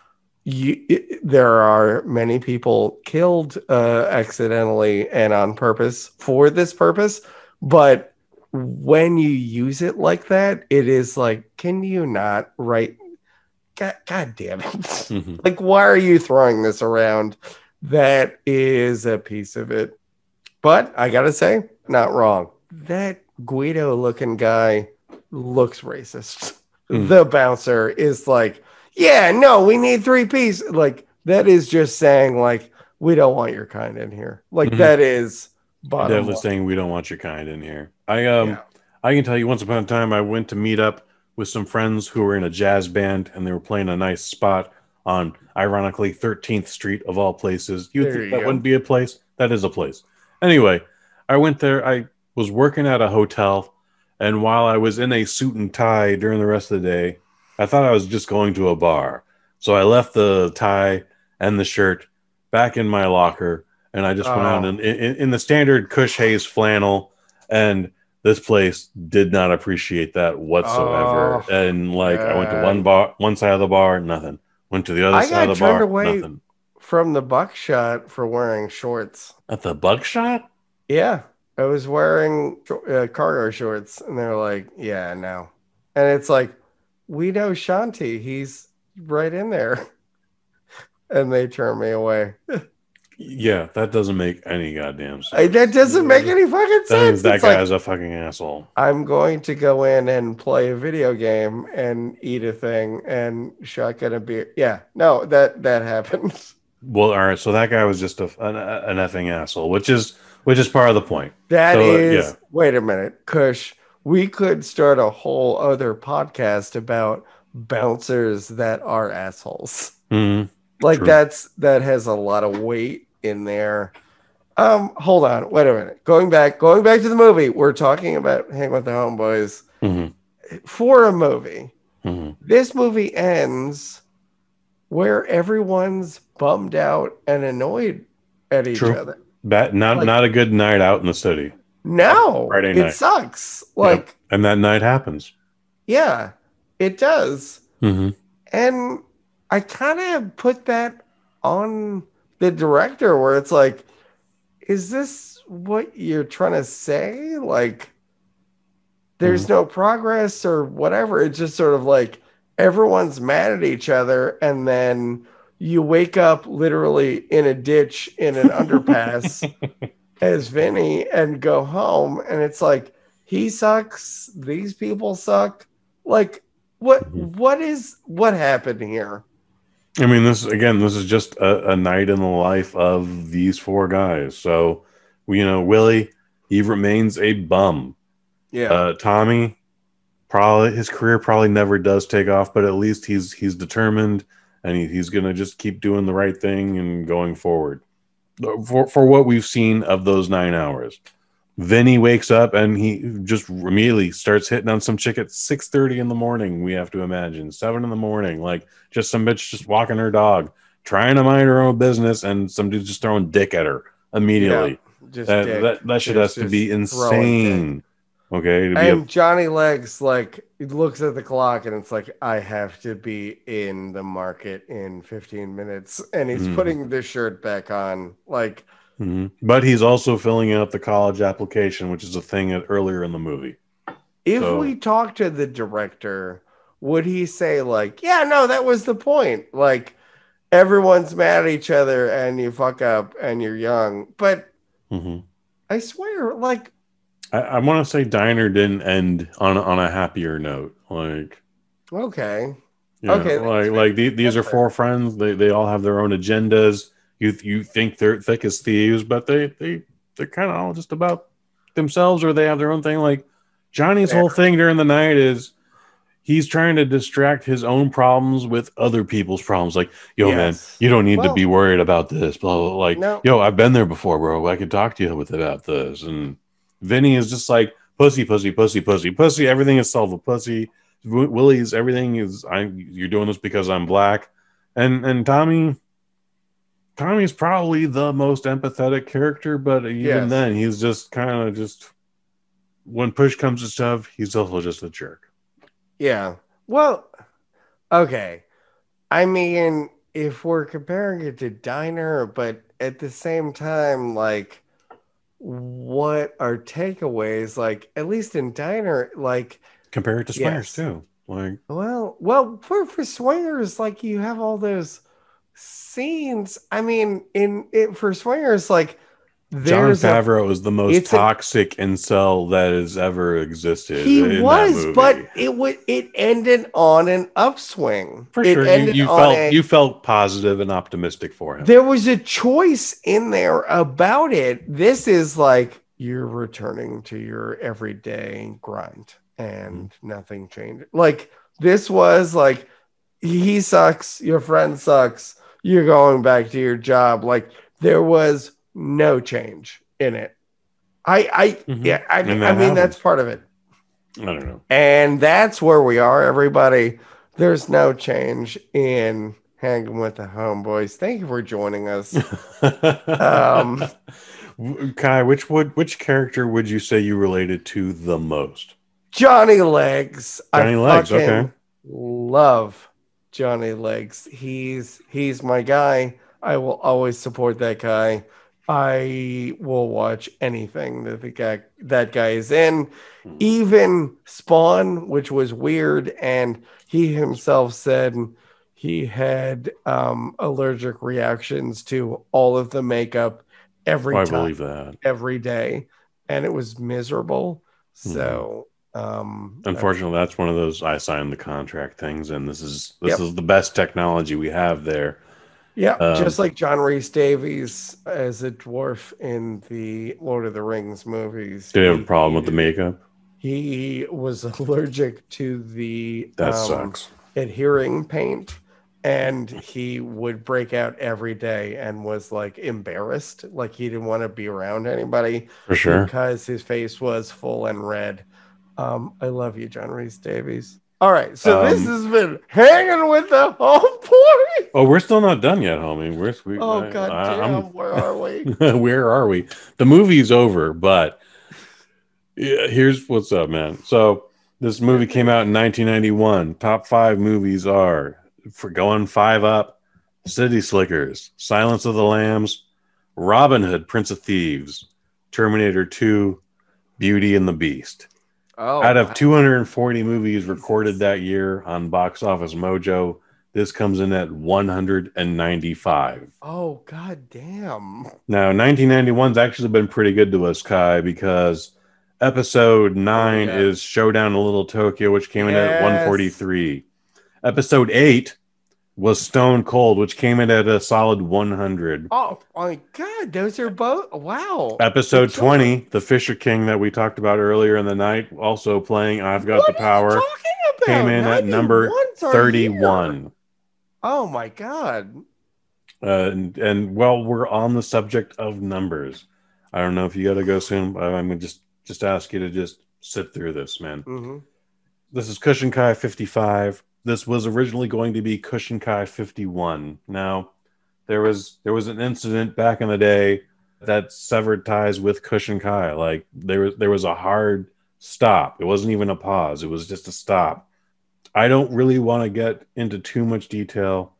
B: there are many people killed accidentally and on purpose for this purpose. But when you use it like that, it is like, can you not write? God damn it. Mm-hmm. Like, why are you throwing this around? That is a piece of it. But I got to say, not wrong. That Guido looking guy looks racist. Mm. The bouncer is like, yeah, no, we need 3 pieces. Like, that is just saying, like, we don't want your kind in here. Like, mm-hmm. That is
A: definitely saying we don't want your kind in here. I can tell you, once upon a time, I went to meet up with some friends who were in a jazz band, and they were playing a nice spot on, ironically, 13th Street of all places. You would think that wouldn't be a place? That is a place. Anyway, I went there. I was working at a hotel, and while I was in a suit and tie during the rest of the day, I thought I was just going to a bar. So I left the tie and the shirt back in my locker, and I just went out in the standard Kush Hayes flannel, and this place did not appreciate that whatsoever. And I went to one side of the bar, nothing. Went to the other side of the bar, nothing.
B: From the Buckshot for wearing shorts.
A: At the Buckshot?
B: Yeah. I was wearing cargo shorts, and they're like, yeah, no. And it's like, we know Shanti. He's right in there. And they turned me away.
A: Yeah, that doesn't make any goddamn sense.
B: That doesn't make any fucking sense.
A: That guy's a fucking asshole.
B: I'm going to go in and play a video game and eat a thing and shotgun a beer. Yeah, no, that happens.
A: Well, all right. So that guy was just an effing asshole, which is part of the point.
B: Wait a minute, Kush. We could start a whole other podcast about bouncers that are assholes. Mm-hmm. Like true. That has a lot of weight in there. Hold on, wait a minute. Going back to the movie, we're talking about Hang with the Homeboys. Mm-hmm. For a movie, mm-hmm. This movie ends where everyone's bummed out and annoyed at each other.
A: Not a good night out in the city.
B: No, Friday night. It sucks. Like,
A: and that night happens.
B: Yeah, it does. Mm-hmm. And I kind of put that on the director, where it's like, is this what you're trying to say? Like, there's no progress or whatever. It's just sort of like, everyone's mad at each other, and then you wake up literally in a ditch in an underpass as Vinny and go home, and it's like he sucks, these people suck. Like what happened here?
A: I mean, this is just a night in the life of these four guys. So, Willie, he remains a bum.
B: Yeah.
A: Tommy, probably his career probably never does take off, but at least he's determined, and he's gonna just keep doing the right thing and going forward. For what we've seen of those 9 hours. Vinny wakes up and he just immediately starts hitting on some chick at 6:30 in the morning. We have to imagine 7 in the morning, like just some bitch just walking her dog, trying to mind her own business, and some dude's just throwing dick at her immediately.
B: Just
A: That shit has to be insane. Okay,
B: and Johnny Legs looks at the clock and it's like, I have to be in the market in 15 minutes, and he's putting the shirt back on, like.
A: But he's also filling out the college application, which is a thing earlier in the movie.
B: If we talk to the director, would he say like, yeah, no, that was the point. Like, everyone's mad at each other and you fuck up and you're young. But I swear, like,
A: I want to say Diner didn't end on a happier note. Like,
B: okay.
A: These are four friends. They all have their own agendas. You think they're thick as thieves, but they're kind of all just about themselves, or they have their own thing. Like Johnny's whole thing during the night is he's trying to distract his own problems with other people's problems. Like, man, you don't need to be worried about this. Blah, blah, blah. Like, no. I've been there before, bro. I could talk to you about this. And Vinny is just like pussy, pussy, pussy, pussy, pussy. Everything is solved with pussy. Willie's everything is you're doing this because I'm black, and Tommy's probably the most empathetic character, but even then, he's just kind of just when push comes to shove, he's also just a jerk.
B: Yeah. Well, okay. I mean, if we're comparing it to Diner, but at the same time, like, what are takeaways? Like, at least in Diner, like,
A: compare it to Swingers too. Like,
B: well, for Swingers, like, you have all those scenes. I mean, for Swingers, like,
A: Jon Favreau is the most toxic incel that has ever existed.
B: He was, but it ended on an upswing.
A: For sure, you felt positive and optimistic for him.
B: There was a choice in there about it. This is like you're returning to your everyday grind and nothing changed. Like, this was like, he sucks, your friend sucks, you're going back to your job. Like, there was no change in it. I mean that's part of it.
A: I don't know.
B: And that's where we are, everybody. There's no change in Hanging with the Homeboys. Thank you for joining us.
A: Kai, which character would you say you related to the most?
B: Johnny Legs.
A: Johnny Legs, okay.
B: Love Johnny Legs. He's my guy. I will always support that guy. I will watch anything that guy is in, even Spawn, which was weird, and he himself said he had allergic reactions to all of the makeup every time. I
A: believe that.
B: Every day, and it was miserable. So,
A: unfortunately, that's one of those I signed the contract things, and this is the best technology we have there.
B: Yeah, just like John Rhys Davies as a dwarf in the Lord of the Rings movies.
A: Did he have a problem with the makeup?
B: He was allergic to the
A: sucks.
B: Adhering paint, and he would break out every day and was like embarrassed, like he didn't want to be around anybody.
A: For sure.
B: Because his face was full and red. I love you, John Rhys Davies. All right, so this has been Hanging with the Homeboys.
A: Oh, we're still not done yet, homie.
B: Goddamn, where are we?
A: Where are we? The movie's over, but here's what's up, man. So this movie came out in 1991. Top 5 movies are, for going 5 up, City Slickers, Silence of the Lambs, Robin Hood, Prince of Thieves, Terminator 2, Beauty and the Beast.
B: Oh,
A: Out of
B: wow.
A: 240 movies recorded
B: Jesus.
A: that year on Box Office Mojo, this comes in at 195.
B: Oh, god damn.
A: Now, 1991's actually been pretty good to us, Kai, because episode
B: What do we
A: 9
B: got?
A: is Showdown in Little Tokyo, which came in at
B: Yes.
A: 143. Episode 8 was Stone Cold, which came in at a solid 100.
B: Oh my god, those are both wow. Good
A: Episode
B: job.
A: 20, The Fisher King that we talked about earlier in the night, also playing I've Got the
B: What are you
A: Power,
B: talking
A: came
B: about?
A: in at number
B: 91's our year.
A: 31.
B: Oh my god.
A: And while we're on the subject of numbers, I don't know if you got to go soon. I'm gonna just ask you to just sit through this, man.
B: Mm-hmm.
A: This is Kush and Kai 55. This was originally going to be Kush and Kai 51. Now, there was an incident back in the day that severed ties with Kush and Kai. Like there was a hard stop. It wasn't even a pause. It was just a stop. I don't really want to get into too much detail.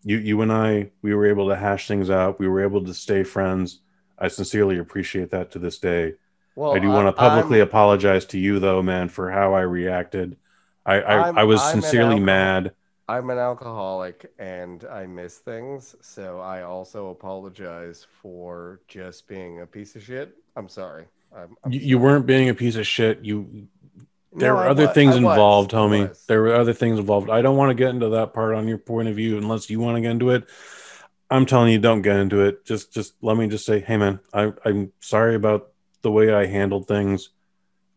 A: You and I, we were able to hash things out. We were able to stay friends. I sincerely appreciate that to this day. I
B: Well,
A: do want to publicly apologize to you though, man, for how I reacted. I was
B: I'm an
A: sincerely
B: alcohol
A: mad.
B: I'm an alcoholic and I miss things, so I also apologize for just being a piece of shit. I'm sorry. I'm
A: You
B: sorry.
A: weren't being a piece of shit. There
B: No,
A: were other things
B: I was.
A: involved,
B: I
A: homie.
B: was.
A: There were other things involved. I don't want to get into that part on your point of view unless you want to get into it. I'm telling you, don't get into it. Just let me just say, hey man, I'm sorry about the way I handled things.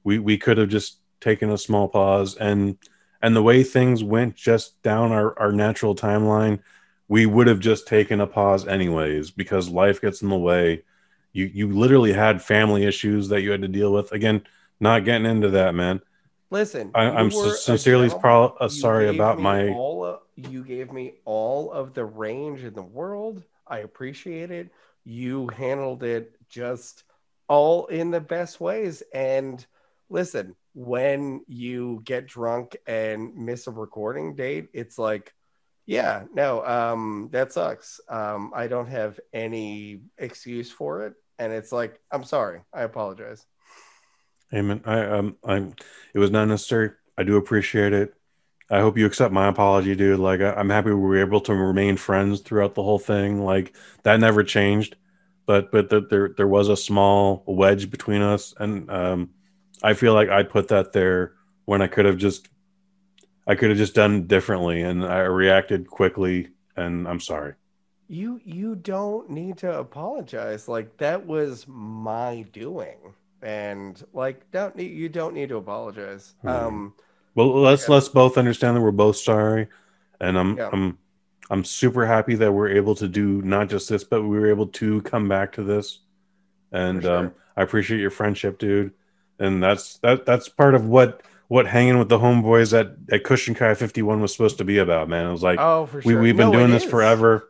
A: We could have just taken a small pause and the way things went just down our natural timeline, we would have just taken a pause anyways because life gets in the way. You literally had family issues that you had to deal with. Again, not getting into that, man.
B: Listen, you
A: I'm
B: were a
A: sincerely
B: gentleman.
A: sorry about my.
B: You gave me all of the range in the world. I appreciate it. You handled it just all in the best ways. And listen, when you get drunk and miss a recording date, it's like, yeah, no, that sucks. I don't have any excuse for it. And it's like, I'm sorry. I apologize.
A: Hey man, I'm. It was not necessary. I do appreciate it. I hope you accept my apology, dude. Like I'm happy we were able to remain friends throughout the whole thing. Like that never changed, but there was a small wedge between us, and I feel like I put that there when I could have just done differently, and I reacted quickly, and I'm sorry.
B: You don't need to apologize. Like that was my doing. And like you don't need to apologize.
A: Yeah. Well,
B: Like
A: let's both understand that we're both sorry, and
B: yeah,
A: I'm super happy that we're able to do not just this, but we were able to come back to this.
B: for
A: And
B: sure.
A: I appreciate your friendship, dude. And that's part of what hanging with the homeboys at Kush and Kai 51 was supposed to be about, man. It was like
B: Oh, for sure.
A: we've been
B: No, it
A: doing this
B: is.
A: forever.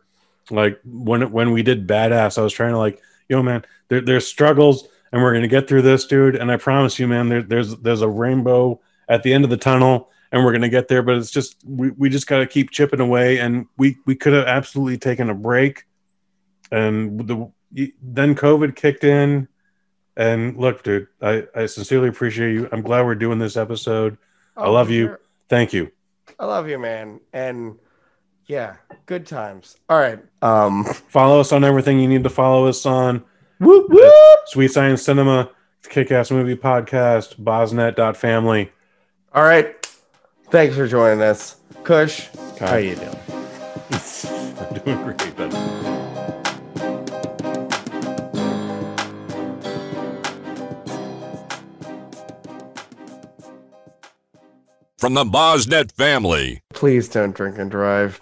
A: Like when we did Badass, I was trying to like, yo, man, there's struggles, and we're gonna get through this, dude. And I promise you, man, there's a rainbow at the end of the tunnel, and we're gonna get there. But it's just we just gotta keep chipping away, and we could have absolutely taken a break, and then COVID kicked in. And look, dude, I sincerely appreciate you. I'm glad we're doing this episode. I
B: Oh,
A: love
B: for
A: you.
B: sure.
A: Thank you.
B: I love you, man. And yeah, good times. All right.
A: Follow us on everything you need to follow us on.
B: Whoop whoop.
A: Sweet Science Cinema, Kick Ass Movie Podcast, BosNet.family.
B: All right. Thanks for joining us. Kush, how
A: Kai.
B: you doing?
A: I'm doing great, buddy.
C: From the BosNet family.
B: Please don't drink and drive.